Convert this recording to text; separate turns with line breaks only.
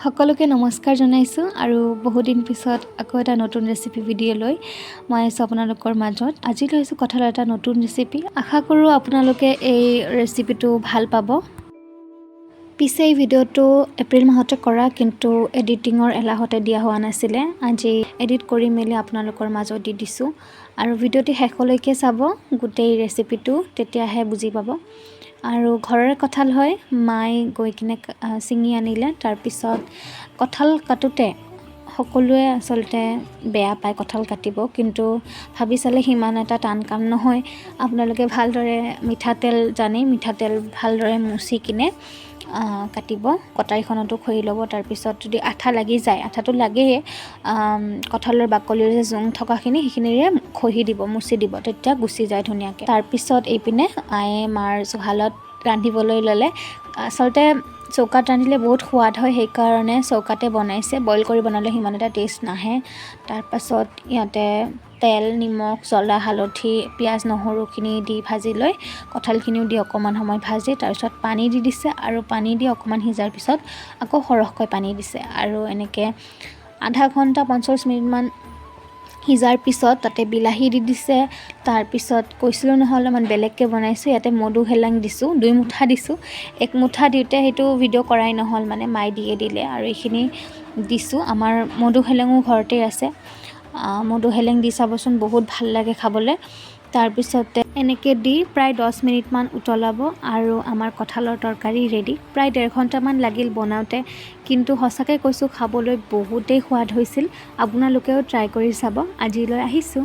সকলোকে নমস্কাৰ জনাইছোঁ আৰু বহুদিন পিছত আকৌ এটা নতুন ৰেচিপি ভিডিঅ' লৈ মই আছোঁ আপোনালোকৰ মাজত। আজি লৈছোঁ কঁঠালৰ এটা নতুন ৰেচিপি। আশা কৰোঁ আপোনালোকে এই ৰেচিপিটো ভাল পাব। পিছে এই ভিডিঅ'টো এপ্ৰিল মাহতে কৰা, কিন্তু এডিটিঙৰ এলাহতে দিয়া হোৱা নাছিলে। আজি এডিট কৰি মেলি আপোনালোকৰ মাজত দি দিছোঁ আৰু ভিডিঅ'টি শেষলৈকে চাব গোটেই ৰেচিপিটো, তেতিয়াহে বুজি পাব। আৰু ঘৰৰে কঁঠাল হয়, মায়ে গৈ কিনে ছিঙি আনিলে। তাৰপিছত কঁঠাল কাটোতে সকলোৱে আচলতে বেয়া পায় কঁঠাল কাটিব, কিন্তু ভাবি চালে সিমান এটা টান কাম নহয়। আপোনালোকে ভালদৰে মিঠাতেল জানেই, মিঠাতেল ভালদৰে মুচি কিনে কাটিব, কটাৰীখনতো খৰি ল'ব। তাৰপিছত যদি আঠা লাগি যায়, আঠাটো লাগেই, কঁঠালৰ বাকলিৰ যে জোং থকাখিনি সেইখিনিৰে খহি দিব, মুচি দিব, তেতিয়া গুচি যায় ধুনীয়াকৈ। তাৰপিছত এইপিনে মায়ে মাৰ জুহালত ৰান্ধিবলৈ ল'লে। আচলতে চৌকাত ৰান্ধিলে বহুত সোৱাদ হয়, সেইকাৰণে চৌকাতে বনাইছে। বইল কৰি বনালে সিমান এটা টেষ্ট নাহে। তাৰপাছত ইয়াতে তেল, নিমখ, জ্বলা, হালধি, পিঁয়াজ, নহৰুখিনি দি ভাজি লৈ কঁঠালখিনিও দি অকণমান সময় ভাজি তাৰপিছত পানী দি দিছে, আৰু পানী দি অকণমান সিজাৰ পিছত আকৌ সৰহকৈ পানী দিছে, আৰু এনেকৈ আধা ঘণ্টা 45 মিনিটমান সিজাৰ পিছত তাতে বিলাহী দি দিছে। তাৰপিছত কৈছিলোঁ নহয় অলপমান বেলেগকৈ বনাইছোঁ, ইয়াতে মধুসোলেং দিছোঁ, 2 মুঠা দিছোঁ। 1 মুঠা দিওঁতে সেইটো ভিডিঅ' কৰাই নহ'ল, মানে মায়ে দিয়ে দিলে, আৰু এইখিনি দিছোঁ। আমাৰ মধুসোলেঙো ঘৰতে আছে, মধুসোলেং দি চাবচোন, বহুত ভাল লাগে খাবলৈ। তাৰপিছতে এনেকৈ দি প্ৰায় 10 মিনিটমান উতলাব, আৰু আমাৰ কঁঠালৰ তৰকাৰী ৰেডি। প্ৰায় 1.5 ঘণ্টামান লাগিল বনাওঁতে, কিন্তু সঁচাকৈ কৈছোঁ খাবলৈ বহুতেই সোৱাদ হৈছিল। আপোনালোকেও ট্ৰাই কৰি চাব। আজিলৈ আহিছোঁ।